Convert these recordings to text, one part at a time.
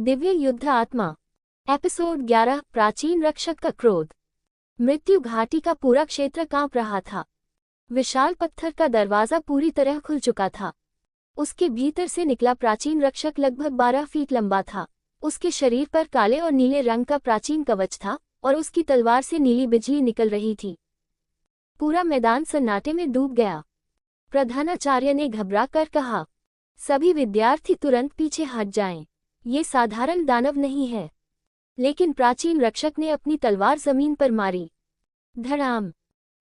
दिव्य युद्ध आत्मा। एपिसोड 11। प्राचीन रक्षक का क्रोध। मृत्यु घाटी का पूरा क्षेत्र कांप रहा था। विशाल पत्थर का दरवाजा पूरी तरह खुल चुका था। उसके भीतर से निकला प्राचीन रक्षक लगभग 12 फीट लंबा था। उसके शरीर पर काले और नीले रंग का प्राचीन कवच था और उसकी तलवार से नीली बिजली निकल रही थी। पूरा मैदान सन्नाटे में डूब गया। प्रधानाचार्य ने घबराकर कहा, सभी विद्यार्थी तुरंत पीछे हट जाएं। ये साधारण दानव नहीं है। लेकिन प्राचीन रक्षक ने अपनी तलवार जमीन पर मारी। धड़ाम!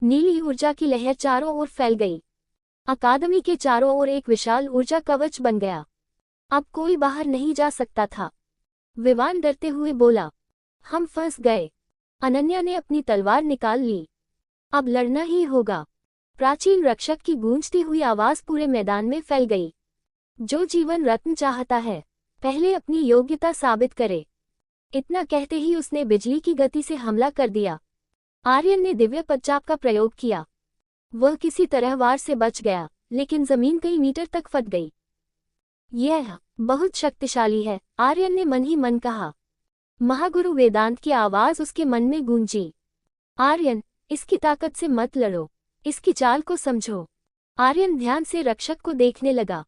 नीली ऊर्जा की लहर चारों ओर फैल गई। अकादमी के चारों ओर एक विशाल ऊर्जा कवच बन गया। अब कोई बाहर नहीं जा सकता था। विवान डरते हुए बोला, हम फंस गए। अनन्या ने अपनी तलवार निकाल ली। अब लड़ना ही होगा। प्राचीन रक्षक की गूंजती हुई आवाज पूरे मैदान में फैल गई। जो जीवन रत्न चाहता है, पहले अपनी योग्यता साबित करे। इतना कहते ही उसने बिजली की गति से हमला कर दिया। आर्यन ने दिव्य पंचाप का प्रयोग किया। वह किसी तरह वार से बच गया, लेकिन जमीन कई मीटर तक फट गई। यह बहुत शक्तिशाली है, आर्यन ने मन ही मन कहा। महागुरु वेदांत की आवाज उसके मन में गूंजी। आर्यन, इसकी ताकत से मत लड़ो, इसकी चाल को समझो। आर्यन ध्यान से रक्षक को देखने लगा।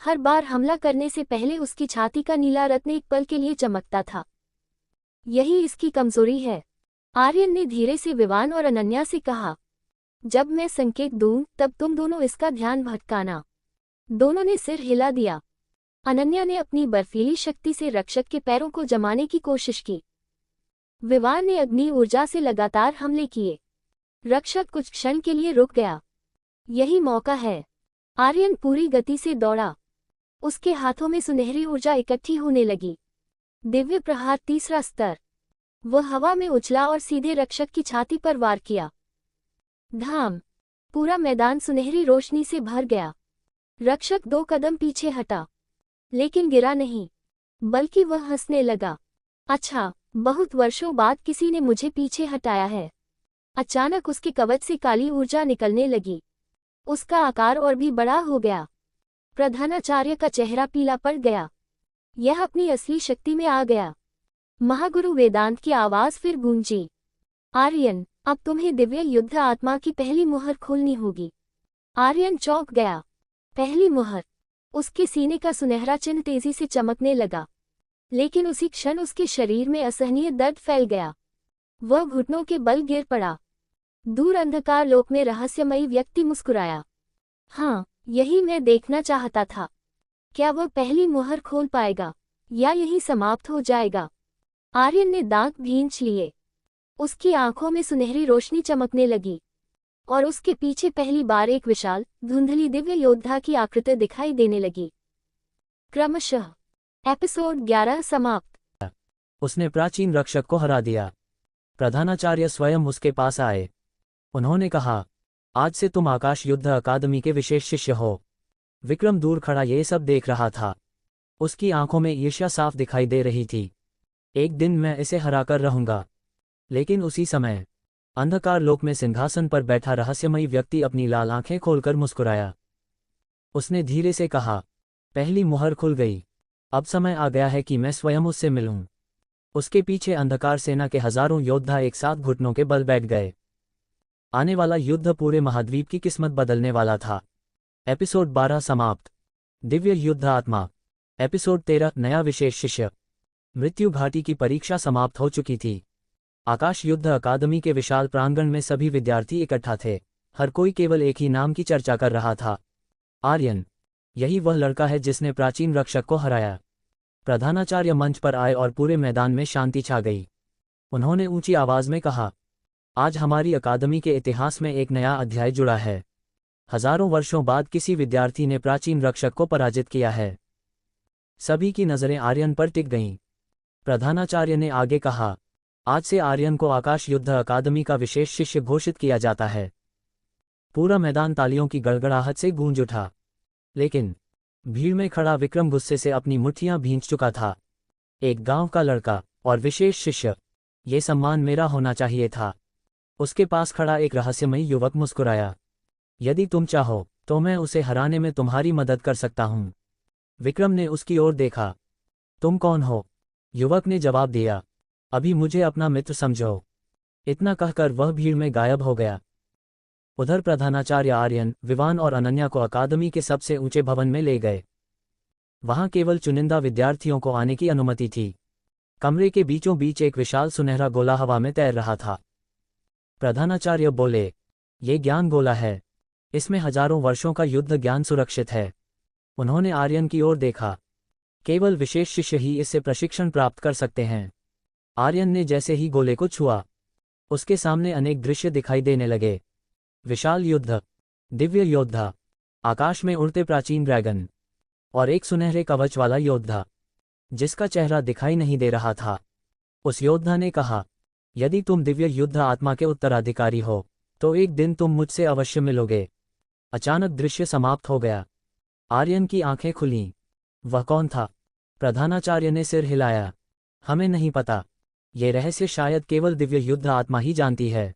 हर बार हमला करने से पहले उसकी छाती का नीला रत्न एक पल के लिए चमकता था। यही इसकी कमजोरी है। आर्यन ने धीरे से विवान और अनन्या से कहा, जब मैं संकेत दूं तब तुम दोनों इसका ध्यान भटकाना। दोनों ने सिर हिला दिया। अनन्या ने अपनी बर्फीली शक्ति से रक्षक के पैरों को जमाने की कोशिश की। विवान ने अग्नि ऊर्जा से लगातार हमले किए। रक्षक कुछ क्षण के लिए रुक गया। यही मौका है। आर्यन पूरी गति से दौड़ा। उसके हाथों में सुनहरी ऊर्जा इकट्ठी होने लगी। दिव्य प्रहार तीसरा स्तर। वह हवा में उछला और सीधे रक्षक की छाती पर वार किया। धाम! पूरा मैदान सुनहरी रोशनी से भर गया। रक्षक 2 कदम पीछे हटा, लेकिन गिरा नहीं, बल्कि वह हंसने लगा। अच्छा, बहुत वर्षों बाद किसी ने मुझे पीछे हटाया है। अचानक उसके कवच से काली ऊर्जा निकलने लगी। उसका आकार और भी बड़ा हो गया। प्रधानाचार्य का चेहरा पीला पड़ गया। यह अपनी असली शक्ति में आ गया। महागुरु वेदांत की आवाज फिर गूंजी। आर्यन, अब तुम्हें दिव्य युद्ध आत्मा की पहली मुहर खोलनी होगी। आर्यन चौंक गया। पहली मुहर! उसके सीने का सुनहरा चिन्ह तेजी से चमकने लगा। लेकिन उसी क्षण उसके शरीर में असहनीय दर्द फैल गया। वह घुटनों के बल गिर पड़ा। दूर अंधकार लोक में रहस्यमयी व्यक्ति मुस्कुराया। हाँ, यही मैं देखना चाहता था। क्या वह पहली मुहर खोल पाएगा, या यही समाप्त हो जाएगा? आर्यन ने दांत भींच लिए। उसकी आंखों में सुनहरी रोशनी चमकने लगी, और उसके पीछे पहली बार एक विशाल, धुंधली दिव्य योद्धा की आकृति दिखाई देने लगी। क्रमशः एपिसोड 11 समाप्त। उसने प्राचीन रक्षक को हरा दिया। प्रधानाचार्य स्वयं उसके पास आए। उन्होंने कहा, आज से तुम आकाश युद्ध अकादमी के विशेष शिष्य हो। विक्रम दूर खड़ा ये सब देख रहा था। उसकी आंखों में ईर्ष्या साफ दिखाई दे रही थी। एक दिन मैं इसे हराकर रहूंगा। लेकिन उसी समय अंधकार लोक में सिंहासन पर बैठा रहस्यमयी व्यक्ति अपनी लाल आंखें खोलकर मुस्कुराया। उसने धीरे से कहा, पहली मुहर खुल गई। अब समय आ गया है कि मैं स्वयं उससे मिलूं। उसके पीछे अंधकार सेना के हजारों योद्धा एक साथ घुटनों के बल बैठ गए। आने वाला युद्ध पूरे महाद्वीप की किस्मत बदलने वाला था। एपिसोड 12 समाप्त। दिव्य युद्ध आत्मा। एपिसोड 13 नया विशेष शिष्य। मृत्यु घाटी की परीक्षा समाप्त हो चुकी थी। आकाश युद्ध अकादमी के विशाल प्रांगण में सभी विद्यार्थी इकट्ठा थे। हर कोई केवल एक ही नाम की चर्चा कर रहा था, आर्यन। यही वह लड़का है जिसने प्राचीन रक्षक को हराया। प्रधानाचार्य मंच पर आए और पूरे मैदान में शांति छा गई। उन्होंने ऊंची आवाज में कहा, आज हमारी अकादमी के इतिहास में एक नया अध्याय जुड़ा है। हजारों वर्षों बाद किसी विद्यार्थी ने प्राचीन रक्षक को पराजित किया है। सभी की नजरें आर्यन पर टिक गईं। प्रधानाचार्य ने आगे कहा, आज से आर्यन को आकाश युद्ध अकादमी का विशेष शिष्य घोषित किया जाता है। पूरा मैदान तालियों की गड़गड़ाहट से गूंज उठा। लेकिन भीड़ में खड़ा विक्रम गुस्से से अपनी मुट्ठियां भींच चुका था। एक गांव का लड़का और विशेष शिष्य, ये सम्मान मेरा होना चाहिए था। उसके पास खड़ा एक रहस्यमयी युवक मुस्कुराया। यदि तुम चाहो तो मैं उसे हराने में तुम्हारी मदद कर सकता हूं। विक्रम ने उसकी ओर देखा। तुम कौन हो? युवक ने जवाब दिया, अभी मुझे अपना मित्र समझो। इतना कहकर वह भीड़ में गायब हो गया। उधर प्रधानाचार्य आर्यन, विवान और अनन्या को अकादमी के सबसे ऊंचे भवन में ले गए। वहां केवल चुनिंदा विद्यार्थियों को आने की अनुमति थी। कमरे के बीचों बीच एक विशाल सुनहरा गोला हवा में तैर रहा था। प्रधानाचार्य बोले, ये ज्ञान गोला है। इसमें हजारों वर्षों का युद्ध ज्ञान सुरक्षित है। उन्होंने आर्यन की ओर देखा। केवल विशेष शिष्य ही इससे प्रशिक्षण प्राप्त कर सकते हैं। आर्यन ने जैसे ही गोले को छुआ, उसके सामने अनेक दृश्य दिखाई देने लगे। विशाल युद्ध, दिव्य योद्धा, आकाश में उड़ते प्राचीन ड्रैगन, और एक सुनहरे कवच वाला योद्धा जिसका चेहरा दिखाई नहीं दे रहा था। उस योद्धा ने कहा, यदि तुम दिव्य युद्ध आत्मा के उत्तराधिकारी हो तो एक दिन तुम मुझसे अवश्य मिलोगे। अचानक दृश्य समाप्त हो गया। आर्यन की आंखें खुलीं। वह कौन था? प्रधानाचार्य ने सिर हिलाया, हमें नहीं पता। ये रहस्य शायद केवल दिव्य युद्ध आत्मा ही जानती है।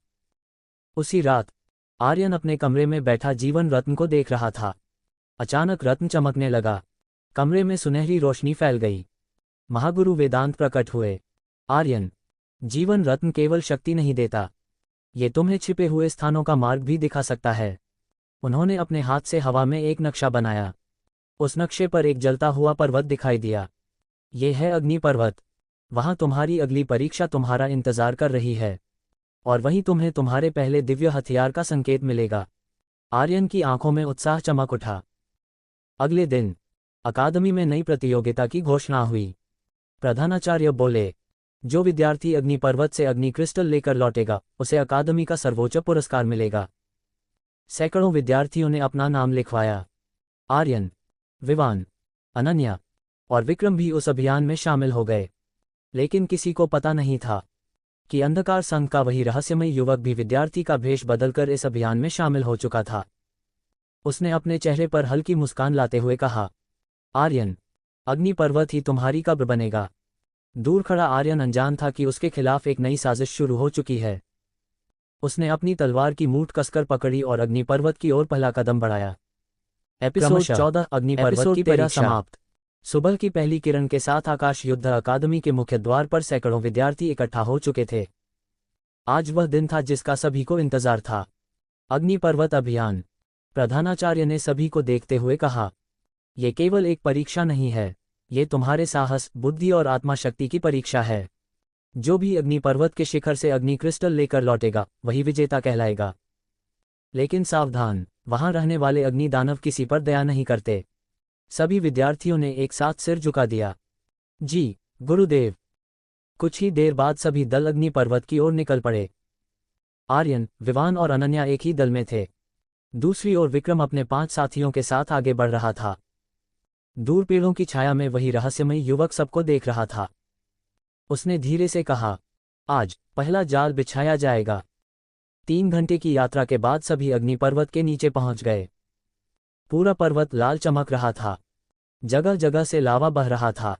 उसी रात आर्यन अपने कमरे में बैठा जीवन रत्न को देख रहा था। अचानक रत्न चमकने लगा। कमरे में सुनहरी रोशनी फैल गई। महागुरु वेदांत प्रकट हुए। आर्यन, जीवन रत्न केवल शक्ति नहीं देता, ये तुम्हें छिपे हुए स्थानों का मार्ग भी दिखा सकता है। उन्होंने अपने हाथ से हवा में एक नक्शा बनाया। उस नक्शे पर एक जलता हुआ पर्वत दिखाई दिया। ये है अग्नि पर्वत। वहां तुम्हारी अगली परीक्षा तुम्हारा इंतजार कर रही है, और वहीं तुम्हें तुम्हारे पहले दिव्य हथियार का संकेत मिलेगा। आर्यन की आंखों में उत्साह चमक उठा। अगले दिन अकादमी में नई प्रतियोगिता की घोषणा हुई। प्रधानाचार्य बोले, जो विद्यार्थी अग्नि पर्वत से अग्नि क्रिस्टल लेकर लौटेगा उसे अकादमी का सर्वोच्च पुरस्कार मिलेगा। सैकड़ों विद्यार्थियों ने अपना नाम लिखवाया। आर्यन, विवान, अनन्या और विक्रम भी उस अभियान में शामिल हो गए। लेकिन किसी को पता नहीं था कि अंधकार संघ का वही रहस्यमय युवक भी विद्यार्थी का भेष बदलकर इस अभियान में शामिल हो चुका था। उसने अपने चेहरे पर हल्की मुस्कान लाते हुए कहा, आर्यन, अग्नि पर्वत ही तुम्हारी कब्र बनेगा। दूर खड़ा आर्यन अनजान था कि उसके खिलाफ एक नई साजिश शुरू हो चुकी है। उसने अपनी तलवार की मूठ कसकर पकड़ी और अग्नि पर्वत की ओर पहला कदम बढ़ाया। एपिसोड 14 अग्नि पर्वत की परीक्षा समाप्त। सुबह की पहली किरण के साथ आकाश युद्ध अकादमी के मुख्य द्वार पर सैकड़ों विद्यार्थी इकट्ठा हो चुके थे। आज वह दिन था जिसका सभी को इंतजार था। अग्नि पर्वत अभियान। प्रधानाचार्य ने सभी को देखते हुए कहा, यह केवल एक परीक्षा नहीं है, ये तुम्हारे साहस, बुद्धि और आत्मा शक्ति की परीक्षा है। जो भी अग्नि पर्वत के शिखर से अग्नि क्रिस्टल लेकर लौटेगा वही विजेता कहलाएगा। लेकिन सावधान, वहां रहने वाले अग्नि दानव किसी पर दया नहीं करते। सभी विद्यार्थियों ने एक साथ सिर झुका दिया। जी गुरुदेव। कुछ ही देर बाद सभी दल अग्नि पर्वत की ओर निकल पड़े। आर्यन, विवान और अनन्या एक ही दल में थे। दूसरी ओर विक्रम अपने 5 साथियों के साथ आगे बढ़ रहा था। दूर पेड़ों की छाया में वही रहस्यमय युवक सबको देख रहा था। उसने धीरे से कहा, आज पहला जाल बिछाया जाएगा। 3 घंटे की यात्रा के बाद सभी अग्नि पर्वत के नीचे पहुंच गए। पूरा पर्वत लाल चमक रहा था। जगह जगह से लावा बह रहा था।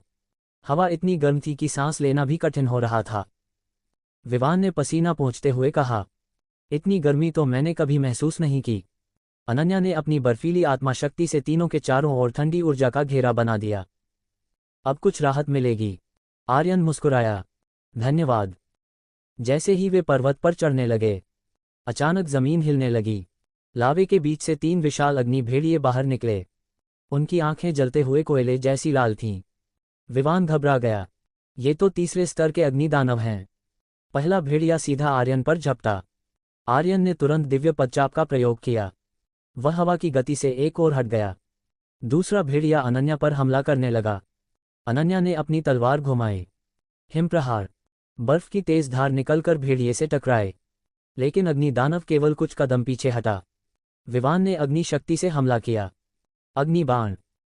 हवा इतनी गर्म थी कि सांस लेना भी कठिन हो रहा था। विवान ने पसीना पोंछते हुए कहा, इतनी गर्मी तो मैंने कभी महसूस नहीं की। अनन्या ने अपनी बर्फीली आत्मा शक्ति से तीनों के चारों ओर ठंडी ऊर्जा का घेरा बना दिया। अब कुछ राहत मिलेगी। आर्यन मुस्कुराया, धन्यवाद। जैसे ही वे पर्वत पर चढ़ने लगे, अचानक जमीन हिलने लगी। लावे के बीच से 3 विशाल अग्नि भेड़िए बाहर निकले। उनकी आंखें जलते हुए कोयले जैसी लाल थीं। विवान घबरा गया, ये तो तीसरे स्तर के अग्नि दानव हैं। पहला भेड़िया सीधा आर्यन पर झपटा। आर्यन ने तुरंत दिव्य पदचाप का प्रयोग किया। वह हवा की गति से एक ओर हट गया। दूसरा भेड़िया अनन्या पर हमला करने लगा। अनन्या ने अपनी तलवार घुमाई। हिमप्रहार। बर्फ की तेज धार निकलकर भेड़िए से टकराए, लेकिन अग्नि दानव केवल कुछ कदम पीछे हटा। विवान ने अग्नि शक्ति से हमला किया। अग्नि बाण।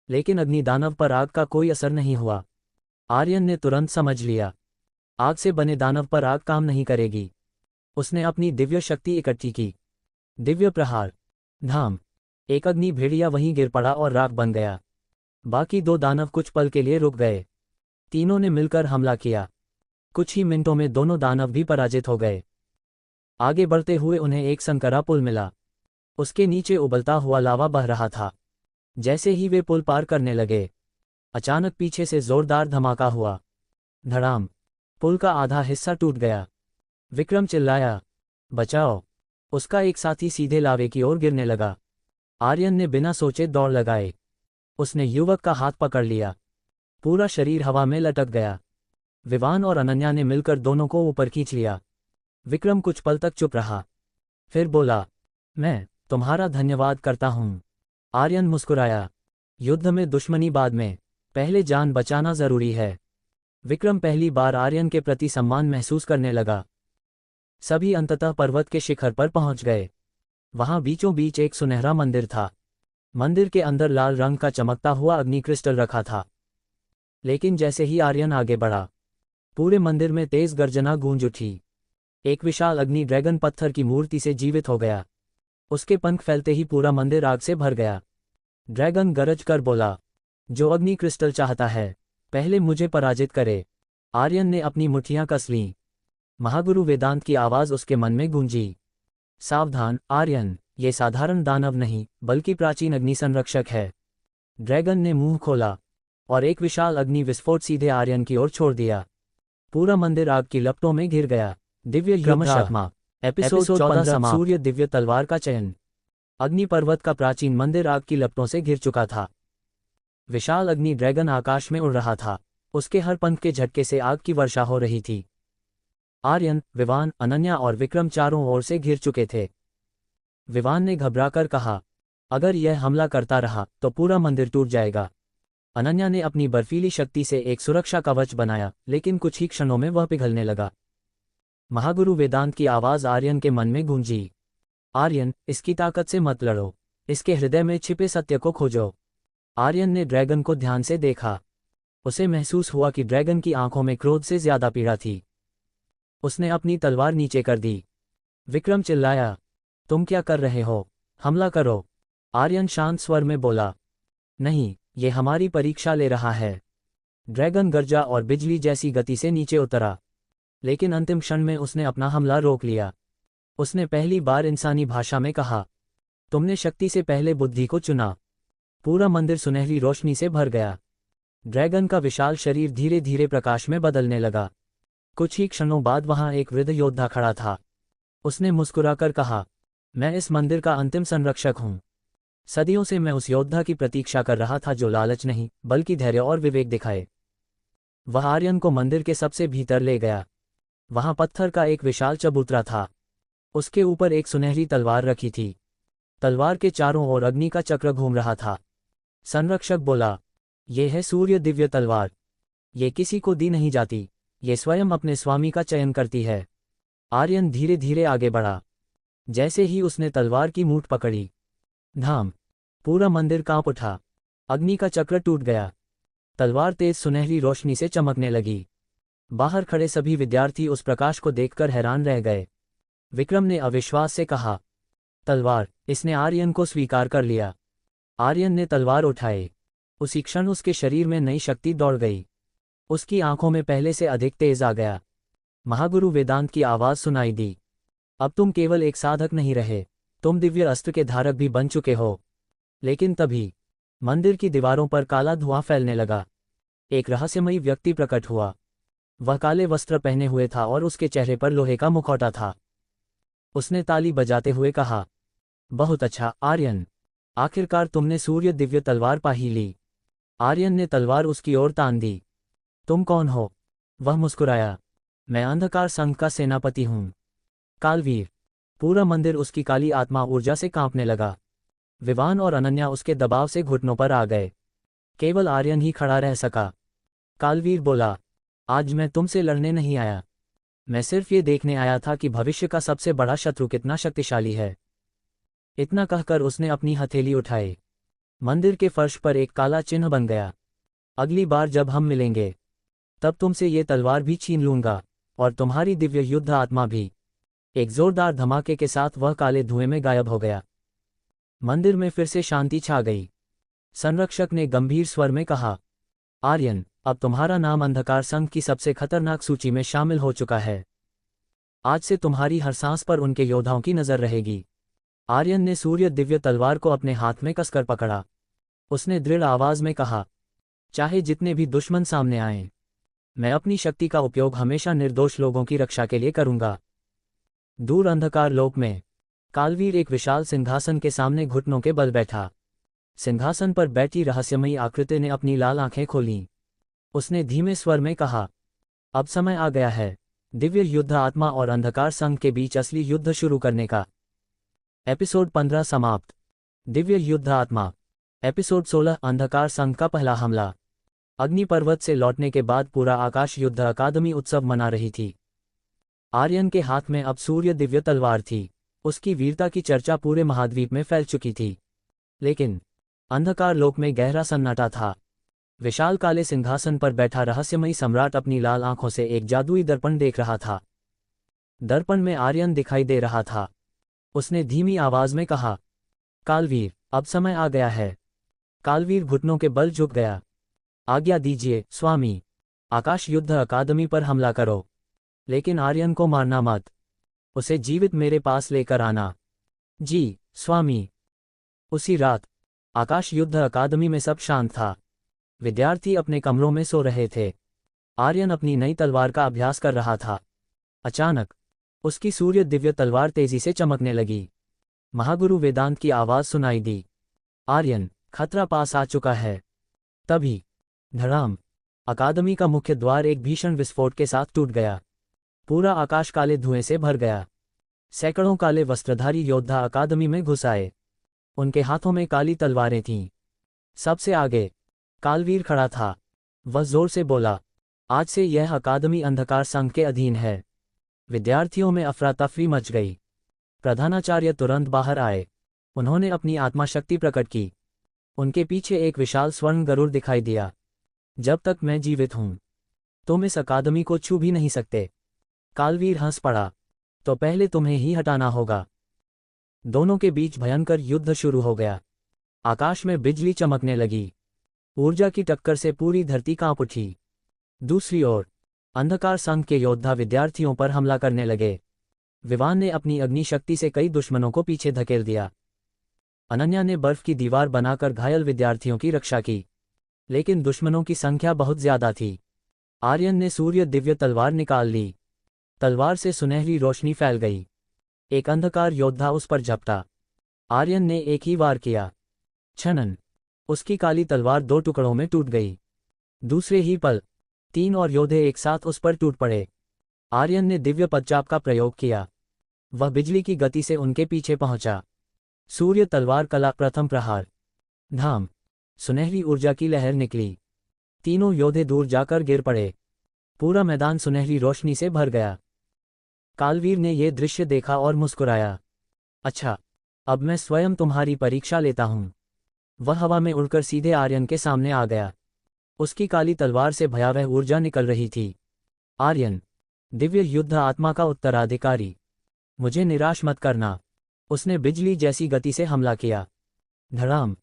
लेकिन अग्नि दानव पर आग का कोई असर नहीं हुआ। आर्यन ने तुरंत समझ लिया, आग से बने दानव पर आग काम नहीं करेगी। उसने अपनी दिव्य शक्ति इकट्ठी की। दिव्य प्रहार। धाम। एक अग्नि भेड़िया वहीं गिर पड़ा और राख बन गया। बाकी 2 दानव कुछ पल के लिए रुक गए। तीनों ने मिलकर हमला किया। कुछ ही मिनटों में दोनों दानव भी पराजित हो गए। आगे बढ़ते हुए उन्हें एक संकरा पुल मिला। उसके नीचे उबलता हुआ लावा बह रहा था। जैसे ही वे पुल पार करने लगे, अचानक पीछे से जोरदार धमाका हुआ। धड़ाम, पुल का आधा हिस्सा टूट गया। विक्रम चिल्लाया, बचाओ। उसका एक साथी सीधे लावे की ओर गिरने लगा। आर्यन ने बिना सोचे दौड़ लगाए। उसने युवक का हाथ पकड़ लिया। पूरा शरीर हवा में लटक गया। विवान और अनन्या ने मिलकर दोनों को ऊपर खींच लिया। विक्रम कुछ पल तक चुप रहा, फिर बोला, मैं तुम्हारा धन्यवाद करता हूँ। आर्यन मुस्कुराया, युद्ध में दुश्मनी बाद में, पहले जान बचाना जरूरी है। विक्रम पहली बार आर्यन के प्रति सम्मान महसूस करने लगा। सभी अंततः पर्वत के शिखर पर पहुंच गए। वहां बीचों बीच एक सुनहरा मंदिर था। मंदिर के अंदर लाल रंग का चमकता हुआ अग्नि क्रिस्टल रखा था। लेकिन जैसे ही आर्यन आगे बढ़ा, पूरे मंदिर में तेज गर्जना गूंज उठी। एक विशाल अग्नि ड्रैगन पत्थर की मूर्ति से जीवित हो गया। उसके पंख फैलते ही पूरा मंदिर आग से भर गया। ड्रैगन गरज कर बोला, जो अग्नि क्रिस्टल चाहता है, पहले मुझे पराजित करे। आर्यन ने अपनी मुट्ठियां कस लीं। महागुरु वेदांत की आवाज उसके मन में गूंजी, सावधान आर्यन, ये साधारण दानव नहीं बल्कि प्राचीन अग्नि संरक्षक है। ड्रैगन ने मुंह खोला और एक विशाल अग्नि विस्फोट सीधे आर्यन की ओर छोड़ दिया। पूरा मंदिर आग की लपटों में घिर गया। दिव्य युद्धात्मा एपिसोड 14 समाप्त। सूर्य दिव्य तलवार का चयन। अग्नि पर्वत का प्राचीन मंदिर आग की लपटों से घिर चुका था। विशाल अग्नि ड्रैगन आकाश में उड़ रहा था। उसके हर पंख के झटके से आग की वर्षा हो रही थी। आर्यन, विवान, अनन्या और विक्रम चारों ओर से घिर चुके थे। विवान ने घबराकर कहा, अगर यह हमला करता रहा तो पूरा मंदिर टूट जाएगा। अनन्या ने अपनी बर्फीली शक्ति से एक सुरक्षा कवच बनाया, लेकिन कुछ ही क्षणों में वह पिघलने लगा। महागुरु वेदांत की आवाज आर्यन के मन में गूंजी, आर्यन, इसकी ताकत से मत लड़ो, इसके हृदय में छिपे सत्य को खोजो। आर्यन ने ड्रैगन को ध्यान से देखा। उसे महसूस हुआ कि ड्रैगन की आंखों में क्रोध से ज्यादा पीड़ा थी। उसने अपनी तलवार नीचे कर दी। विक्रम चिल्लाया, तुम क्या कर रहे हो? हमला करो। आर्यन शांत स्वर में बोला, नहीं, ये हमारी परीक्षा ले रहा है। ड्रैगन गर्जा और बिजली जैसी गति से नीचे उतरा, लेकिन अंतिम क्षण में उसने अपना हमला रोक लिया। उसने पहली बार इंसानी भाषा में कहा, तुमने शक्ति से पहले बुद्धि को चुना। पूरा मंदिर सुनहरी रोशनी से भर गया। ड्रैगन का विशाल शरीर धीरे धीरे प्रकाश में बदलने लगा। कुछ ही क्षणों बाद वहां एक वृद्ध योद्धा खड़ा था। उसने मुस्कुराकर कहा, मैं इस मंदिर का अंतिम संरक्षक हूं। सदियों से मैं उस योद्धा की प्रतीक्षा कर रहा था जो लालच नहीं बल्कि धैर्य और विवेक दिखाए। वह आर्यन को मंदिर के सबसे भीतर ले गया। वहां पत्थर का एक विशाल चबूतरा था। उसके ऊपर एक सुनहरी तलवार रखी थी। तलवार के चारों ओर अग्नि का चक्र घूम रहा था। संरक्षक बोला, यह है सूर्य दिव्य तलवार। ये किसी को दी नहीं जाती, ये स्वयं अपने स्वामी का चयन करती है। आर्यन धीरे धीरे आगे बढ़ा। जैसे ही उसने तलवार की मूठ पकड़ी, धाम, पूरा मंदिर कांप उठा। अग्नि का चक्र टूट गया। तलवार तेज सुनहरी रोशनी से चमकने लगी। बाहर खड़े सभी विद्यार्थी उस प्रकाश को देखकर हैरान रह गए। विक्रम ने अविश्वास से कहा, तलवार, इसने आर्यन को स्वीकार कर लिया। आर्यन ने तलवार उठाई। उसी क्षण उसके शरीर में नई शक्ति दौड़ गई। उसकी आंखों में पहले से अधिक तेज आ गया। महागुरु वेदांत की आवाज सुनाई दी, अब तुम केवल एक साधक नहीं रहे, तुम दिव्य अस्त्र के धारक भी बन चुके हो। लेकिन तभी मंदिर की दीवारों पर काला धुआं फैलने लगा। एक रहस्यमयी व्यक्ति प्रकट हुआ। वह काले वस्त्र पहने हुए था और उसके चेहरे पर लोहे का मुखौटा था। उसने ताली बजाते हुए कहा, बहुत अच्छा आर्यन, आखिरकार तुमने सूर्य दिव्य तलवार पा ही ली। आर्यन ने तलवार उसकी ओर तान दी। तुम कौन हो? वह मुस्कुराया, मैं अंधकार संघ का सेनापति हूं, कालवीर। पूरा मंदिर उसकी काली आत्मा ऊर्जा से कांपने लगा। विवान और अनन्या उसके दबाव से घुटनों पर आ गए। केवल आर्यन ही खड़ा रह सका। कालवीर बोला, आज मैं तुमसे लड़ने नहीं आया, मैं सिर्फ ये देखने आया था कि भविष्य का सबसे बड़ा शत्रु कितना शक्तिशाली है। इतना कहकर उसने अपनी हथेली उठाई। मंदिर के फर्श पर एक काला चिन्ह बन गया। अगली बार जब हम मिलेंगे, तब तुमसे ये तलवार भी छीन लूंगा और तुम्हारी दिव्य युद्ध आत्मा भी। एक जोरदार धमाके के साथ वह काले धुएं में गायब हो गया। मंदिर में फिर से शांति छा गई। संरक्षक ने गंभीर स्वर में कहा, आर्यन, अब तुम्हारा नाम अंधकार संघ की सबसे खतरनाक सूची में शामिल हो चुका है। आज से तुम्हारी हर सांस पर उनके योद्धाओं की नजर रहेगी। आर्यन ने सूर्य दिव्य तलवार को अपने हाथ में कसकर पकड़ा। उसने दृढ़ आवाज में कहा, चाहे जितने भी दुश्मन सामने आएं, मैं अपनी शक्ति का उपयोग हमेशा निर्दोष लोगों की रक्षा के लिए करूंगा। दूर अंधकार लोक में कालवीर एक विशाल सिंहासन के सामने घुटनों के बल बैठा। सिंहासन पर बैठी रहस्यमयी आकृति ने अपनी लाल आंखें खोलीं। उसने धीमे स्वर में कहा, अब समय आ गया है दिव्य युद्ध आत्मा और अंधकार संघ के बीच असली युद्ध शुरू करने का। एपिसोड 15 समाप्त। दिव्य युद्ध आत्मा। एपिसोड 16 अंधकार संघ का पहला हमला। अग्नि पर्वत से लौटने के बाद पूरा आकाश युद्ध अकादमी उत्सव मना रही थी। आर्यन के हाथ में अब सूर्य दिव्य तलवार थी। उसकी वीरता की चर्चा पूरे महाद्वीप में फैल चुकी थी। लेकिन अंधकार लोक में गहरा सन्नाटा था। विशाल काले सिंहासन पर बैठा रहस्यमयी सम्राट अपनी लाल आंखों से एक जादुई दर्पण देख रहा था। दर्पण में आर्यन दिखाई दे रहा था। उसने धीमी आवाज में कहा, कालवीर, अब समय आ गया है। कालवीर घुटनों के बल झुक गया। आज्ञा दीजिए स्वामी। आकाश युद्ध अकादमी पर हमला करो, लेकिन आर्यन को मारना मत। उसे जीवित मेरे पास लेकर आना। जी स्वामी। उसी रात आकाश युद्ध अकादमी में सब शांत था। विद्यार्थी अपने कमरों में सो रहे थे। आर्यन अपनी नई तलवार का अभ्यास कर रहा था। अचानक उसकी सूर्य दिव्य तलवार तेजी से चमकने लगी। महागुरु वेदांत की आवाज सुनाई दी, आर्यन, खतरा पास आ चुका है। तभी धड़ाम, अकादमी का मुख्य द्वार एक भीषण विस्फोट के साथ टूट गया। पूरा आकाश काले धुएं से भर गया। सैकड़ों काले वस्त्रधारी योद्धा अकादमी में घुस आए। उनके हाथों में काली तलवारें थीं। सबसे आगे कालवीर खड़ा था। वह जोर से बोला, आज से यह अकादमी अंधकार संघ के अधीन है। विद्यार्थियों में अफरा तफरी मच गई। प्रधानाचार्य तुरंत बाहर आए। उन्होंने अपनी आत्मा शक्ति प्रकट की। उनके पीछे एक विशाल स्वर्ण गरुड़ दिखाई दिया। जब तक मैं जीवित हूं, तुम इस अकादमी को छू भी नहीं सकते। कालवीर हंस पड़ा, तो पहले तुम्हें ही हटाना होगा। दोनों के बीच भयंकर युद्ध शुरू हो गया। आकाश में बिजली चमकने लगी। ऊर्जा की टक्कर से पूरी धरती कांप उठी। दूसरी ओर अंधकार संघ के योद्धा विद्यार्थियों पर हमला करने लगे। विवान ने अपनी अग्नि शक्ति से कई दुश्मनों को पीछे धकेल दिया। अनन्या ने बर्फ की दीवार बनाकर घायल विद्यार्थियों की रक्षा की, लेकिन दुश्मनों की संख्या बहुत ज्यादा थी। आर्यन ने सूर्य दिव्य तलवार निकाल ली। तलवार से सुनहरी रोशनी फैल गई। एक अंधकार योद्धा उस पर झपटा। आर्यन ने एक ही वार किया। छनन, उसकी काली तलवार दो टुकड़ों में टूट गई। दूसरे ही पल 3 और योद्धे एक साथ उस पर टूट पड़े। आर्यन ने दिव्य पदचाप का प्रयोग किया। वह बिजली की गति से उनके पीछे पहुंचा। सूर्य तलवार कला प्रथम प्रहार। धाम, सुनहरी ऊर्जा की लहर निकली। तीनों योद्धे दूर जाकर गिर पड़े। पूरा मैदान सुनहरी रोशनी से भर गया। कालवीर ने यह दृश्य देखा और मुस्कुराया। अच्छा, अब मैं स्वयं तुम्हारी परीक्षा लेता हूं। वह हवा में उड़कर सीधे आर्यन के सामने आ गया। उसकी काली तलवार से भयावह ऊर्जा निकल रही थी। आर्यन, दिव्य युद्ध आत्मा का उत्तराधिकारी, मुझे निराश मत करना। उसने बिजली जैसी गति से हमला किया। धड़ाम,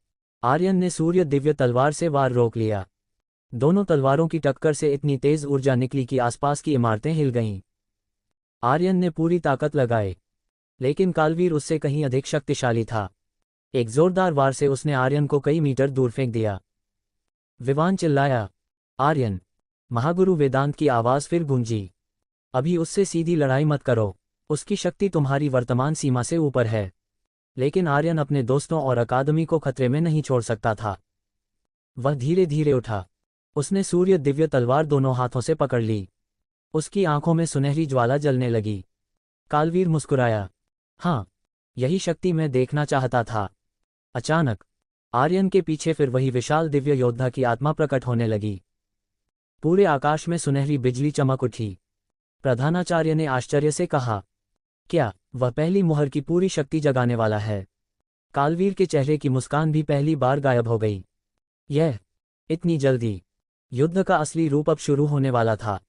आर्यन ने सूर्य दिव्य तलवार से वार रोक लिया। दोनों तलवारों की टक्कर से इतनी तेज ऊर्जा निकली कि आसपास की इमारतें हिल गईं। आर्यन ने पूरी ताकत लगाई, लेकिन कालवीर उससे कहीं अधिक शक्तिशाली था। एक जोरदार वार से उसने आर्यन को कई मीटर दूर फेंक दिया। विवान चिल्लाया, आर्यन। महागुरु वेदांत की आवाज फिर गूंजी, अभी उससे सीधी लड़ाई मत करो। उसकी शक्ति तुम्हारी वर्तमान सीमा से ऊपर है। लेकिन आर्यन अपने दोस्तों और अकादमी को खतरे में नहीं छोड़ सकता था। वह धीरे धीरे उठा। उसने सूर्य दिव्य तलवार दोनों हाथों से पकड़ ली। उसकी आंखों में सुनहरी ज्वाला जलने लगी। कालवीर मुस्कुराया, हाँ, यही शक्ति मैं देखना चाहता था। अचानक आर्यन के पीछे फिर वही विशाल दिव्य योद्धा की आत्मा प्रकट होने लगी। पूरे आकाश में सुनहरी बिजली चमक उठी। प्रधानाचार्य ने आश्चर्य से कहा, क्या वह पहली मुहर की पूरी शक्ति जगाने वाला है? कालवीर के चेहरे की मुस्कान भी पहली बार गायब हो गई। यह इतनी जल्दी? युद्ध का असली रूप अब शुरू होने वाला था।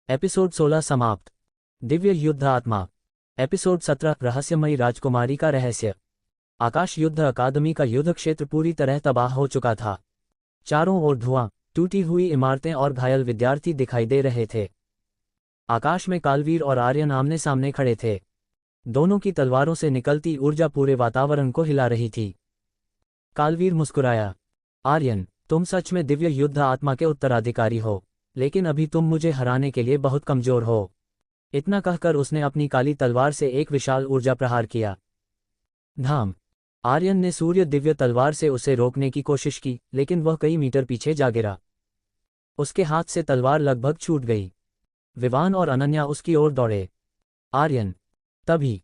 एपिसोड 16 समाप्त। दिव्य युद्ध आत्मा। एपिसोड 17 रहस्यमयी राजकुमारी का रहस्य। आकाश युद्ध अकादमी का युद्ध क्षेत्र पूरी तरह तबाह हो चुका था। चारों ओर धुआं, टूटी हुई इमारतें और घायल विद्यार्थी दिखाई दे रहे थे। आकाश में कालवीर और आर्यन आमने सामने खड़े थे। दोनों की तलवारों से निकलती ऊर्जा पूरे वातावरण को हिला रही थी। कालवीर मुस्कुराया, आर्यन, तुम सच में दिव्य युद्ध आत्मा के उत्तराधिकारी हो। लेकिन अभी तुम मुझे हराने के लिए बहुत कमजोर हो। इतना कहकर उसने अपनी काली तलवार से एक विशाल ऊर्जा प्रहार किया। धाम। आर्यन ने सूर्य दिव्य तलवार से उसे रोकने की कोशिश की, लेकिन वह कई मीटर पीछे जा गिरा। उसके हाथ से तलवार लगभग छूट गई। विवान और अनन्या उसकी ओर दौड़े। आर्यन। तभी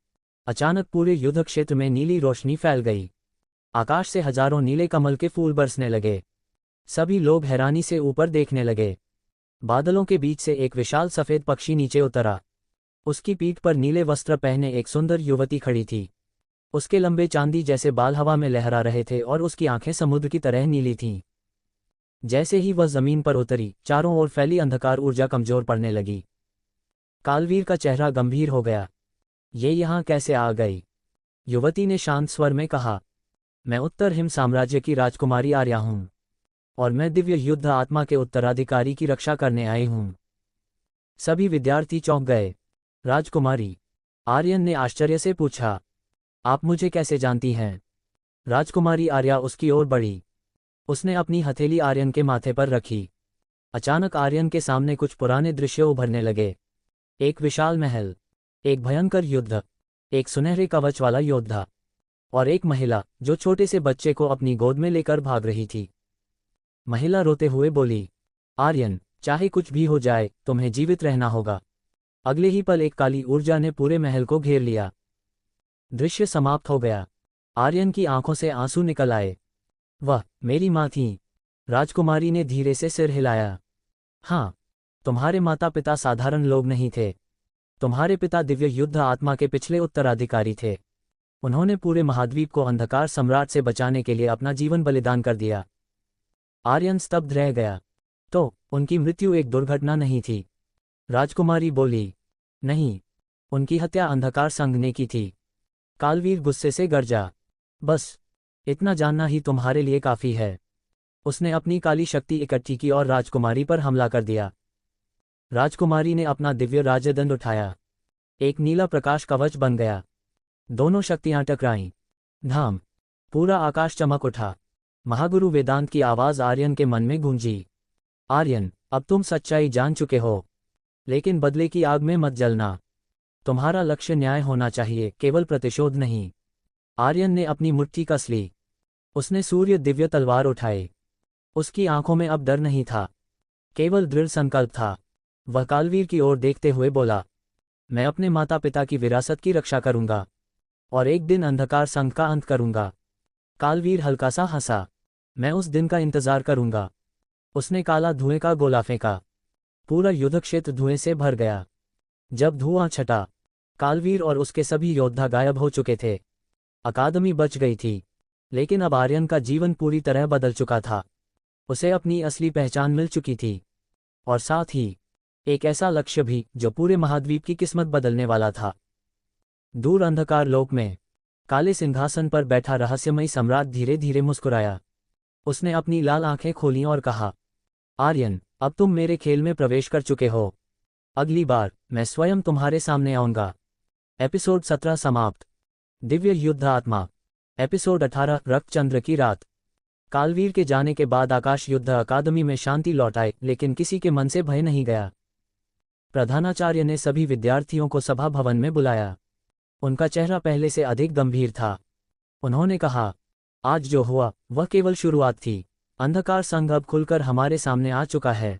अचानक पूरे युद्ध क्षेत्र में नीली रोशनी फैल गई। आकाश से हजारों नीले कमल के फूल बरसने लगे। सभी लोग हैरानी से ऊपर देखने लगे। बादलों के बीच से एक विशाल सफेद पक्षी नीचे उतरा। उसकी पीठ पर नीले वस्त्र पहने एक सुंदर युवती खड़ी थी। उसके लंबे चांदी जैसे बाल हवा में लहरा रहे थे और उसकी आंखें समुद्र की तरह नीली थीं। जैसे ही वह जमीन पर उतरी, चारों ओर फैली अंधकार ऊर्जा कमजोर पड़ने लगी। कालवीर का चेहरा गंभीर हो गया। ये यहाँ कैसे आ गई? युवती ने शांत स्वर में कहा, मैं उत्तर हिम साम्राज्य की राजकुमारी आर्या हूँ, और मैं दिव्य युद्ध आत्मा के उत्तराधिकारी की रक्षा करने आई हूँ। सभी विद्यार्थी चौंक गए। राजकुमारी? आर्यन ने आश्चर्य से पूछा, आप मुझे कैसे जानती हैं? राजकुमारी आर्या उसकी ओर बढ़ी। उसने अपनी हथेली आर्यन के माथे पर रखी। अचानक आर्यन के सामने कुछ पुराने दृश्य उभरने लगे। एक विशाल महल, एक भयंकर युद्ध, एक सुनहरे कवच वाला योद्धा, और एक महिला जो छोटे से बच्चे को अपनी गोद में लेकर भाग रही थी। महिला रोते हुए बोली, आर्यन, चाहे कुछ भी हो जाए, तुम्हें जीवित रहना होगा। अगले ही पल एक काली ऊर्जा ने पूरे महल को घेर लिया। दृश्य समाप्त हो गया। आर्यन की आंखों से आंसू निकल आए। वह मेरी माँ थी। राजकुमारी ने धीरे से सिर हिलाया। हाँ, तुम्हारे माता पिता साधारण लोग नहीं थे। तुम्हारे पिता दिव्य युद्ध आत्मा के पिछले उत्तराधिकारी थे। उन्होंने पूरे महाद्वीप को अंधकार सम्राट से बचाने के लिए अपना जीवन बलिदान कर दिया। आर्यन स्तब्ध रह गया। तो उनकी मृत्यु एक दुर्घटना नहीं थी? राजकुमारी बोली, नहीं, उनकी हत्या अंधकार संघ ने की थी। कालवीर गुस्से से गरजा, बस इतना जानना ही तुम्हारे लिए काफी है। उसने अपनी काली शक्ति इकट्ठी की और राजकुमारी पर हमला कर दिया। राजकुमारी ने अपना दिव्य राजदंड उठाया। एक नीला प्रकाश कवच बन गया। दोनों शक्तियां टकराईं। धाम। पूरा आकाश चमक उठा। महागुरु वेदांत की आवाज आर्यन के मन में गूंजी। आर्यन, अब तुम सच्चाई जान चुके हो, लेकिन बदले की आग में मत जलना। तुम्हारा लक्ष्य न्याय होना चाहिए, केवल प्रतिशोध नहीं। आर्यन ने अपनी मुट्ठी कस ली। उसने सूर्य दिव्य तलवार उठाई। उसकी आंखों में अब डर नहीं था, केवल दृढ़ संकल्प था। वह कालवीर की ओर देखते हुए बोला, मैं अपने माता पिता की विरासत की रक्षा करूंगा, और एक दिन अंधकार संघ का अंत करूंगा। कालवीर हल्का सा हंसा, मैं उस दिन का इंतजार करूंगा। उसने काला धुएं का गोला फेंका। पूरा युद्ध क्षेत्र धुएं से भर गया। जब धुआं छटा, कालवीर और उसके सभी योद्धा गायब हो चुके थे। अकादमी बच गई थी, लेकिन अब आर्यन का जीवन पूरी तरह बदल चुका था। उसे अपनी असली पहचान मिल चुकी थी, और साथ ही एक ऐसा लक्ष्य भी जो पूरे महाद्वीप की किस्मत बदलने वाला था। दूर अंधकार लोक में काले सिंहासन पर बैठा रहस्यमयी सम्राट धीरे धीरे मुस्कुराया। उसने अपनी लाल आंखें खोलीं और कहा, आर्यन, अब तुम मेरे खेल में प्रवेश कर चुके हो। अगली बार मैं स्वयं तुम्हारे सामने आऊंगा। एपिसोड 17 समाप्त। दिव्य युद्ध आत्मा। एपिसोड 18 रक्तचंद्र की रात। कालवीर के जाने के बाद आकाश युद्ध अकादमी में शांति लौट आई, लेकिन किसी के मन से भय नहीं गया। प्रधानाचार्य ने सभी विद्यार्थियों को सभा भवन में बुलाया। उनका चेहरा पहले से अधिक गंभीर था। उन्होंने कहा, आज जो हुआ वह केवल शुरुआत थी। अंधकार संघ अब खुलकर हमारे सामने आ चुका है।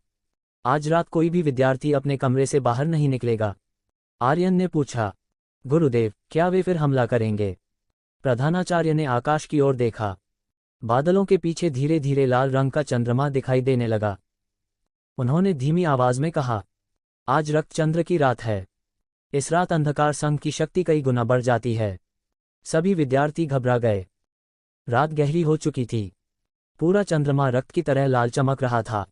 आज रात कोई भी विद्यार्थी अपने कमरे से बाहर नहीं निकलेगा। आर्यन ने पूछा, गुरुदेव, क्या वे फिर हमला करेंगे? प्रधानाचार्य ने आकाश की ओर देखा। बादलों के पीछे धीरे धीरे लाल रंग का चंद्रमा दिखाई देने लगा। उन्होंने धीमी आवाज में कहा, आज रक्तचंद्र की रात है। इस रात अंधकार संघ की शक्ति कई गुना बढ़ जाती है। सभी विद्यार्थी घबरा गए। रात गहरी हो चुकी थी। पूरा चंद्रमा रक्त की तरह लाल चमक रहा था।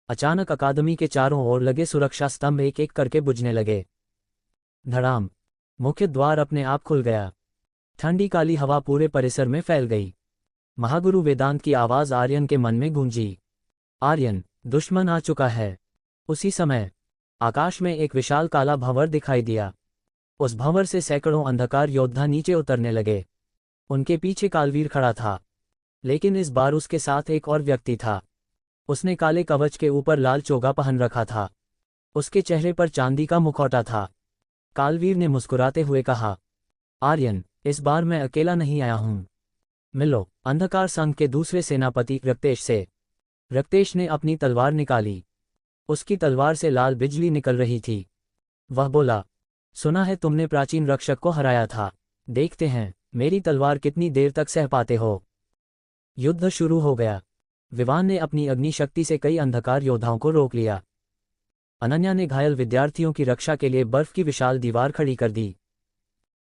अचानक अकादमी के चारों ओर लगे सुरक्षा स्तंभ एक एक करके बुझने लगे। धड़ाम। मुख्य द्वार अपने आप खुल गया। ठंडी काली हवा पूरे परिसर में फैल गई। महागुरु वेदांत की आवाज आर्यन के मन में गूंजी, आर्यन, दुश्मन आ चुका है। उसी समय आकाश में एक विशाल काला भंवर दिखाई दिया। उस भंवर से सैकड़ों अंधकार योद्धा नीचे उतरने लगे। उनके पीछे कालवीर खड़ा था, लेकिन इस बार उसके साथ एक और व्यक्ति था। उसने काले कवच के ऊपर लाल चोगा पहन रखा था। उसके चेहरे पर चांदी का मुखौटा था। कालवीर ने मुस्कुराते हुए कहा, आर्यन, इस बार मैं अकेला नहीं आया हूं। मिलो अंधकार संघ के दूसरे सेनापति रक्तेश से। रक्तेश ने अपनी तलवार निकाली। उसकी तलवार से लाल बिजली निकल रही थी। वह बोला, सुना है तुमने प्राचीन रक्षक को हराया था। देखते हैं मेरी तलवार कितनी देर तक सह पाते हो। युद्ध शुरू हो गया। विवान ने अपनी अग्निशक्ति से कई अंधकार योद्धाओं को रोक लिया। अनन्या ने घायल विद्यार्थियों की रक्षा के लिए बर्फ की विशाल दीवार खड़ी कर दी।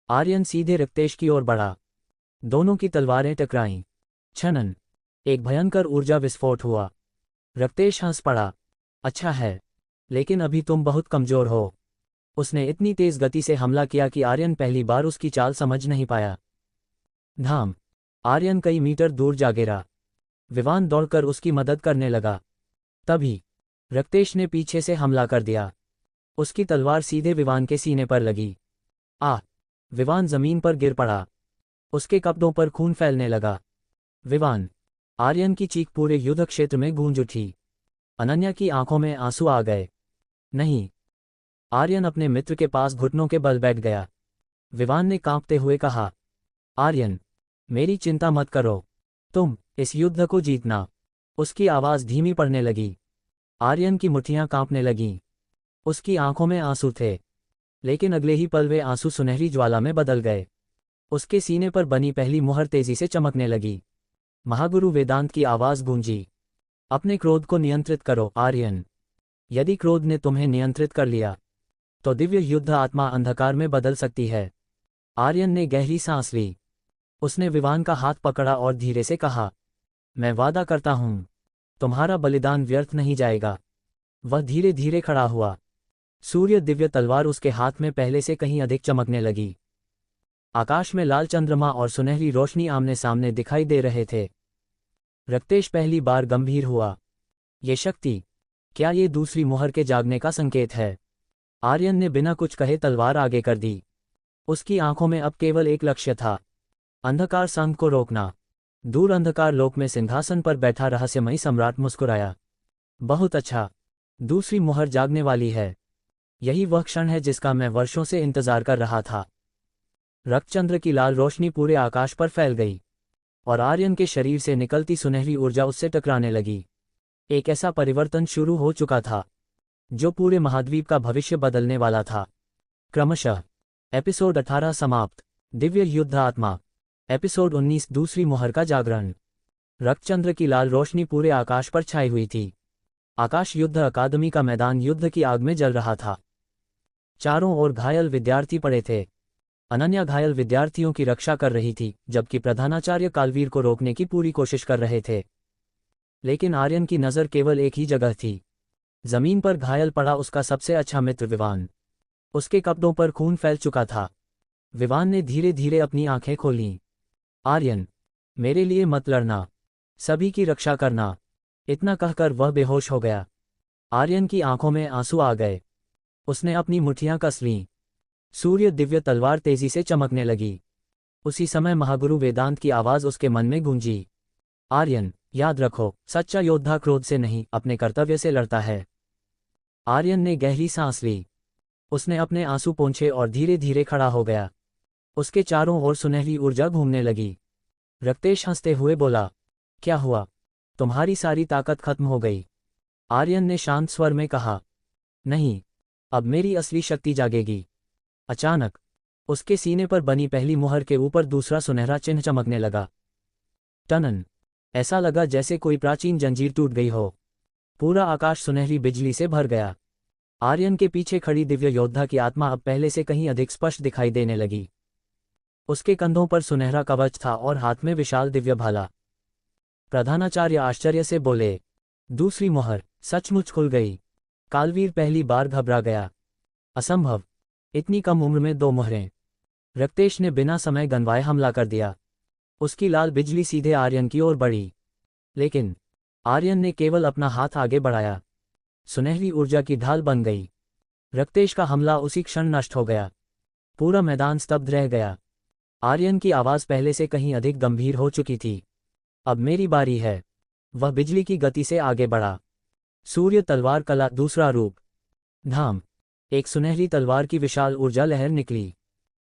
आर्यन सीधे रक्तेश की ओर बढ़ा। दोनों की तलवारें टकराईं। छनन, एक भयंकर ऊर्जा विस्फोट हुआ। रक्तेश हंस पड़ा। अच्छा है, लेकिन अभी तुम बहुत कमजोर हो। उसने इतनी तेज गति से हमला किया कि आर्यन पहली बार उसकी चाल समझ नहीं पाया। धाम, आर्यन कई मीटर दूर जा गिरा। विवान दौड़कर उसकी मदद करने लगा। तभी रक्तेश ने पीछे से हमला कर दिया। उसकी तलवार सीधे विवान के सीने पर लगी। विवान जमीन पर गिर पड़ा। उसके कपड़ों पर खून फैलने लगा। विवान, आर्यन की चीख पूरे युद्ध क्षेत्र में गूंज उठी। अनन्या की आंखों में आंसू आ गए। नहीं। आर्यन अपने मित्र के पास घुटनों के बल बैठ गया। विवान ने कांपते हुए कहा, आर्यन, मेरी चिंता मत करो। तुम इस युद्ध को जीतना। उसकी आवाज़ धीमी पड़ने लगी। आर्यन की मुट्ठियां कांपने लगीं। उसकी आंखों में आंसू थे, लेकिन अगले ही पल वे आंसू सुनहरी ज्वाला में बदल गए। उसके सीने पर बनी पहली मुहर तेजी से चमकने लगी। महागुरु वेदांत की आवाज़ गूंजी, अपने क्रोध को नियंत्रित करो आर्यन। यदि क्रोध ने तुम्हें नियंत्रित कर लिया तो दिव्य युद्ध आत्मा अंधकार में बदल सकती है। आर्यन ने गहरी सांस ली। उसने विवान का हाथ पकड़ा और धीरे से कहा, मैं वादा करता हूं, तुम्हारा बलिदान व्यर्थ नहीं जाएगा। वह धीरे धीरे खड़ा हुआ। सूर्य दिव्य तलवार उसके हाथ में पहले से कहीं अधिक चमकने लगी। आकाश में लाल चंद्रमा और सुनहरी रोशनी आमने सामने दिखाई दे रहे थे। रक्तेश पहली बार गंभीर हुआ। ये शक्ति, क्या ये दूसरी मुहर के जागने का संकेत है? आर्यन ने बिना कुछ कहे तलवार आगे कर दी। उसकी आंखों में अब केवल एक लक्ष्य था, अंधकार संघ को रोकना। दूर अंधकार लोक में सिंहासन पर बैठा रहस्यमयी सम्राट मुस्कुराया। बहुत अच्छा, दूसरी मुहर जागने वाली है। यही वह क्षण है जिसका मैं वर्षों से इंतजार कर रहा था। रक्तचंद्र की लाल रोशनी पूरे आकाश पर फैल गई और आर्यन के शरीर से निकलती सुनहरी ऊर्जा उससे टकराने लगी। एक ऐसा परिवर्तन शुरू हो चुका था जो पूरे महाद्वीप का भविष्य बदलने वाला था। क्रमशः एपिसोड 18 समाप्त। दिव्य युद्ध आत्मा। एपिसोड 19 दूसरी मुहर का जागरण। रक्तचंद्र की लाल रोशनी पूरे आकाश पर छाई हुई थी। आकाश युद्ध अकादमी का मैदान युद्ध की आग में जल रहा था। चारों ओर घायल विद्यार्थी पड़े थे। अनन्या घायल विद्यार्थियों की रक्षा कर रही थी, जबकि प्रधानाचार्य कालवीर को रोकने की पूरी कोशिश कर रहे थे। लेकिन आर्यन की नज़र केवल एक ही जगह थी। जमीन पर घायल पड़ा उसका सबसे अच्छा मित्र विवान। उसके कपड़ों पर खून फैल चुका था। विवान ने धीरे धीरे अपनी आंखें खोलीं। आर्यन, मेरे लिए मत लड़ना, सभी की रक्षा करना। इतना कहकर वह बेहोश हो गया। आर्यन की आंखों में आंसू आ गए। उसने अपनी मुट्ठियां कस लीं। सूर्य दिव्य तलवार तेजी से चमकने लगी। उसी समय महागुरु वेदांत की आवाज़ उसके मन में गूंजी, आर्यन, याद रखो, सच्चा योद्धा क्रोध से नहीं, अपने कर्तव्य से लड़ता है। आर्यन ने गहरी सांस ली। उसने अपने आंसू पोंछे और धीरे धीरे खड़ा हो गया। उसके चारों ओर सुनहरी ऊर्जा घूमने लगी। रक्तेश हंसते हुए बोला, क्या हुआ? तुम्हारी सारी ताकत खत्म हो गई? आर्यन ने शांत स्वर में कहा, नहीं, अब मेरी असली शक्ति जागेगी। अचानक उसके सीने पर बनी पहली मुहर के ऊपर दूसरा सुनहरा चिन्ह चमकने लगा। टनन, ऐसा लगा जैसे कोई प्राचीन जंजीर टूट गई हो। पूरा आकाश सुनहरी बिजली से भर गया। आर्यन के पीछे खड़ी दिव्य योद्धा की आत्मा अब पहले से कहीं अधिक स्पष्ट दिखाई देने लगी। उसके कंधों पर सुनहरा कवच था और हाथ में विशाल दिव्य भाला। प्रधानाचार्य आश्चर्य से बोले, दूसरी मुहर सचमुच खुल गई। कालवीर पहली बार घबरा गया। असंभव, इतनी कम उम्र में 2 मुहरें। रक्तेश ने बिना समय गंवाए हमला कर दिया। उसकी लाल बिजली सीधे आर्यन की ओर बढ़ी, लेकिन आर्यन ने केवल अपना हाथ आगे बढ़ाया। सुनहरी ऊर्जा की ढाल बन गई। रक्तेश का हमला उसी क्षण नष्ट हो गया। पूरा मैदान स्तब्ध रह गया। आर्यन की आवाज़ पहले से कहीं अधिक गंभीर हो चुकी थी। अब मेरी बारी है। वह बिजली की गति से आगे बढ़ा। सूर्य तलवार कला दूसरा रूप। धाम। एक सुनहरी तलवार की विशाल ऊर्जा लहर निकली।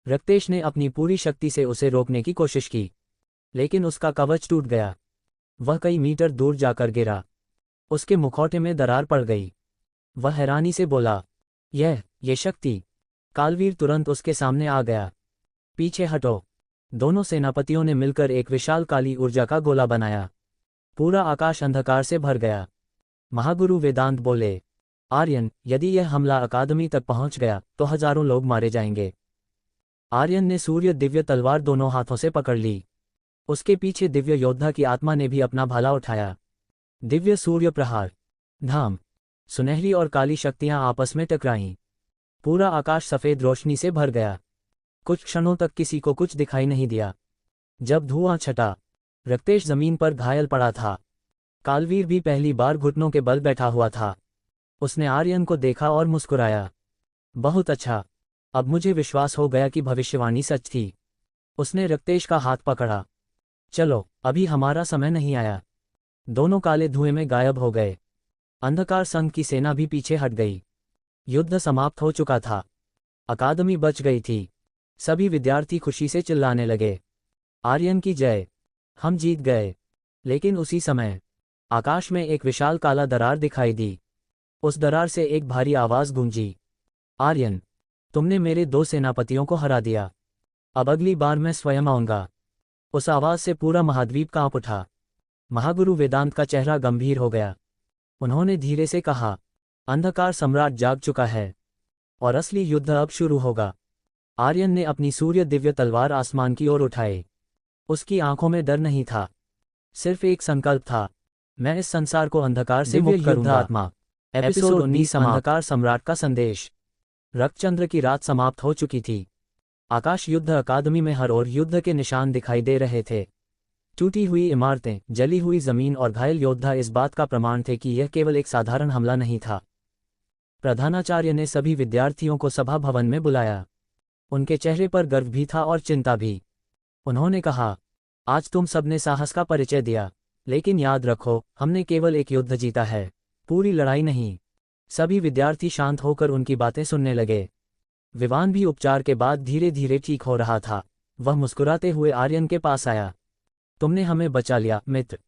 रक्तेश ने अपनी पूरी शक्ति से उसे रोकने की कोशिश की, लेकिन उसका कवच टूट गया। वह कई मीटर दूर जाकर गिरा। उसके मुखौटे में दरार पड़ गई। वह हैरानी से बोला, ये शक्ति। कालवीर तुरंत उसके सामने आ गया। पीछे हटो। दोनों सेनापतियों ने मिलकर एक विशाल काली ऊर्जा का गोला बनाया। पूरा आकाश अंधकार से भर गया। महागुरु वेदांत बोले, आर्यन, यदि यह हमला अकादमी तक पहुंच गया तो हजारों लोग मारे जाएंगे। आर्यन ने सूर्य दिव्य तलवार दोनों हाथों से पकड़ ली। उसके पीछे दिव्य योद्धा की आत्मा ने भी अपना भाला उठाया। दिव्य सूर्य प्रहार। धाम। सुनहरी और काली शक्तियां आपस में टकराईं। पूरा आकाश सफेद रोशनी से भर गया। कुछ क्षणों तक किसी को कुछ दिखाई नहीं दिया। जब धुआं छटा, रक्तेश जमीन पर घायल पड़ा था। कालवीर भी पहली बार घुटनों के बल बैठा हुआ था। उसने आर्यन को देखा और मुस्कुराया। बहुत अच्छा, अब मुझे विश्वास हो गया कि भविष्यवाणी सच थी। उसने रक्तेश का हाथ पकड़ा। चलो, अभी हमारा समय नहीं आया। दोनों काले धुएं में गायब हो गए। अंधकार संघ की सेना भी पीछे हट गई। युद्ध समाप्त हो चुका था। अकादमी बच गई थी। सभी विद्यार्थी खुशी से चिल्लाने लगे, आर्यन की जय, हम जीत गए। लेकिन उसी समय आकाश में एक विशाल काला दरार दिखाई दी। उस दरार से एक भारी आवाज गूंजी, आर्यन, तुमने मेरे 2 सेनापतियों को हरा दिया। अब अगली बार मैं स्वयं आऊंगा। उस आवाज से पूरा महाद्वीप कांप उठा। महागुरु वेदांत का चेहरा गंभीर हो गया। उन्होंने धीरे से कहा, अंधकार सम्राट जाग चुका है और असली युद्ध अब शुरू होगा। आर्यन ने अपनी सूर्य दिव्य तलवार आसमान की ओर उठाई। उसकी आंखों में डर नहीं था, सिर्फ एक संकल्प था, मैं इस संसार को अंधकार से मुक्त करूंगा। आत्मा। एपिसोड 19 अंधकार सम्राट का संदेश। रक्तचंद्र की रात समाप्त हो चुकी थी। आकाश युद्ध अकादमी में हर ओर युद्ध के निशान दिखाई दे रहे थे। टूटी हुई इमारतें, जली हुई जमीन और घायल योद्धा इस बात का प्रमाण थे कि यह केवल एक साधारण हमला नहीं था। प्रधानाचार्य ने सभी विद्यार्थियों को सभा भवन में बुलाया। उनके चेहरे पर गर्व भी था और चिंता भी। उन्होंने कहा, आज तुम सबने साहस का परिचय दिया, लेकिन याद रखो, हमने केवल एक युद्ध जीता है, पूरी लड़ाई नहीं। सभी विद्यार्थी शांत होकर उनकी बातें सुनने लगे। विवान भी उपचार के बाद धीरे धीरे ठीक हो रहा था। वह मुस्कुराते हुए आर्यन के पास आया, तुमने हमें बचा लिया मित्र।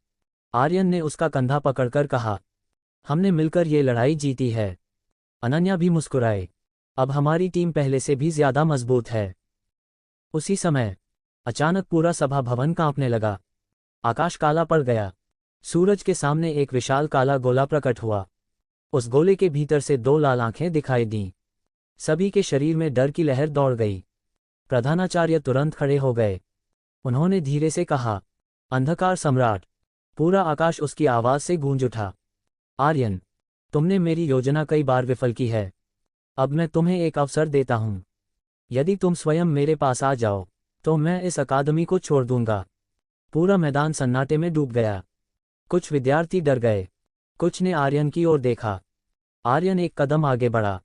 आर्यन ने उसका कंधा पकड़कर कहा, हमने मिलकर ये लड़ाई जीती है। अनन्या भी मुस्कुराए, अब हमारी टीम पहले से भी ज्यादा मजबूत है। उसी समय अचानक पूरा सभा भवन कांपने लगा। आकाश काला पड़ गया। सूरज के सामने एक विशाल काला गोला प्रकट हुआ। उस गोले के भीतर से 2 लाल आंखें दिखाई दीं। सभी के शरीर में डर की लहर दौड़ गई। प्रधानाचार्य तुरंत खड़े हो गए। उन्होंने धीरे से कहा, अंधकार सम्राट। पूरा आकाश उसकी आवाज से गूंज उठा, आर्यन, तुमने मेरी योजना कई बार विफल की है। अब मैं तुम्हें एक अवसर देता हूं। यदि तुम स्वयं मेरे पास आ जाओ तो मैं इस अकादमी को छोड़ दूंगा। पूरा मैदान सन्नाटे में डूब गया। कुछ विद्यार्थी डर गए, कुछ ने आर्यन की ओर देखा। आर्यन एक कदम आगे बढ़ा,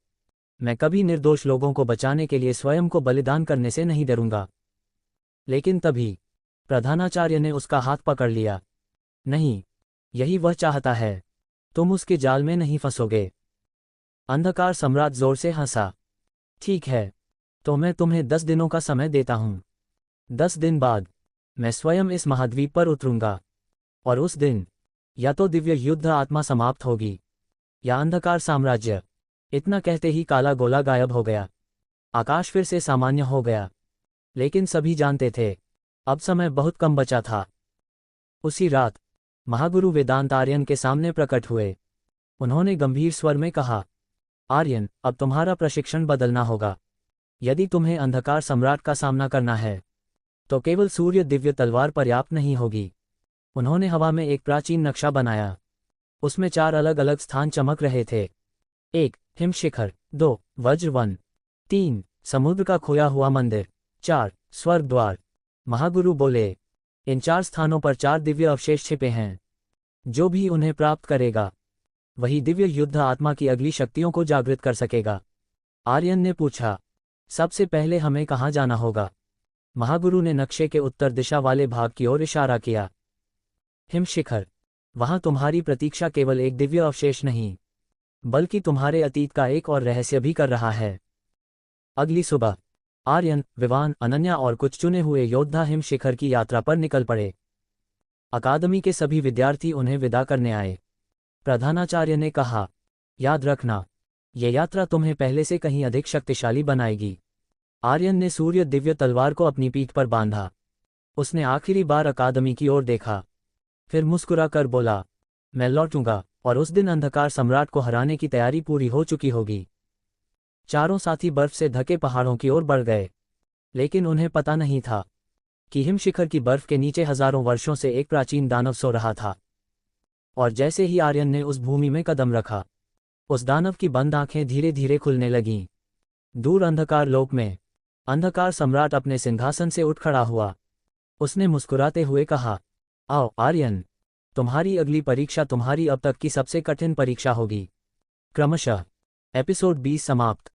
मैं कभी निर्दोष लोगों को बचाने के लिए स्वयं को बलिदान करने से नहीं डरूंगा। लेकिन तभी प्रधानाचार्य ने उसका हाथ पकड़ लिया, नहीं, यही वह चाहता है, तुम उसके जाल में नहीं फंसोगे। अंधकार सम्राट जोर से हंसा, ठीक है, तो मैं तुम्हें 10 दिनों का समय देता हूं। 10 दिन बाद मैं स्वयं इस महाद्वीप पर उतरूंगा, और उस दिन या तो दिव्य युद्ध आत्मा समाप्त होगी या अंधकार साम्राज्य। इतना कहते ही काला गोला गायब हो गया। आकाश फिर से सामान्य हो गया। लेकिन सभी जानते थे, अब समय बहुत कम बचा था। उसी रात महागुरु वेदांत आर्यन के सामने प्रकट हुए। उन्होंने गंभीर स्वर में कहा, आर्यन, अब तुम्हारा प्रशिक्षण बदलना होगा। यदि तुम्हें अंधकार सम्राट का सामना करना है तो केवल सूर्य दिव्य तलवार पर्याप्त नहीं होगी। उन्होंने हवा में एक प्राचीन नक्शा बनाया। उसमें 4 अलग अलग स्थान चमक रहे थे। 1 हिमशिखर, 2 वज्र वन, 3 समुद्र का खोया हुआ मंदिर, 4 स्वर्ग द्वार। महागुरु बोले, इन 4 स्थानों पर 4 दिव्य अवशेष छिपे हैं। जो भी उन्हें प्राप्त करेगा वही दिव्य युद्ध आत्मा की अगली शक्तियों को जागृत कर सकेगा। आर्यन ने पूछा, सबसे पहले हमें कहाँ जाना होगा? महागुरु ने नक्शे के उत्तर दिशा वाले भाग की ओर इशारा किया। हिमशिखर, वहां तुम्हारी प्रतीक्षा केवल एक दिव्य अवशेष नहीं, बल्कि तुम्हारे अतीत का एक और रहस्य भी कर रहा है। अगली सुबह आर्यन, विवान, अनन्या और कुछ चुने हुए योद्धा हिम शिखर की यात्रा पर निकल पड़े। अकादमी के सभी विद्यार्थी उन्हें विदा करने आए। प्रधानाचार्य ने कहा, याद रखना, ये यात्रा तुम्हें पहले से कहीं अधिक शक्तिशाली बनाएगी। आर्यन ने सूर्य दिव्य तलवार को अपनी पीठ पर बांधा। उसने आखिरी बार अकादमी की ओर देखा, फिर मुस्कुरा कर बोला, मैं लौटूंगा, और उस दिन अंधकार सम्राट को हराने की तैयारी पूरी हो चुकी होगी। चारों साथी बर्फ से ढके पहाड़ों की ओर बढ़ गए, लेकिन उन्हें पता नहीं था कि हिम शिखर की बर्फ के नीचे हजारों वर्षों से एक प्राचीन दानव सो रहा था। और जैसे ही आर्यन ने उस भूमि में कदम रखा, उस दानव की बंद आंखें धीरे धीरे खुलने लगीं। दूर अंधकार लोक में अंधकार सम्राट अपने सिंहासन से उठ खड़ा हुआ। उसने मुस्कुराते हुए कहा, आओ आर्यन, तुम्हारी अगली परीक्षा तुम्हारी अब तक की सबसे कठिन परीक्षा होगी। क्रमशः एपिसोड 20 समाप्त।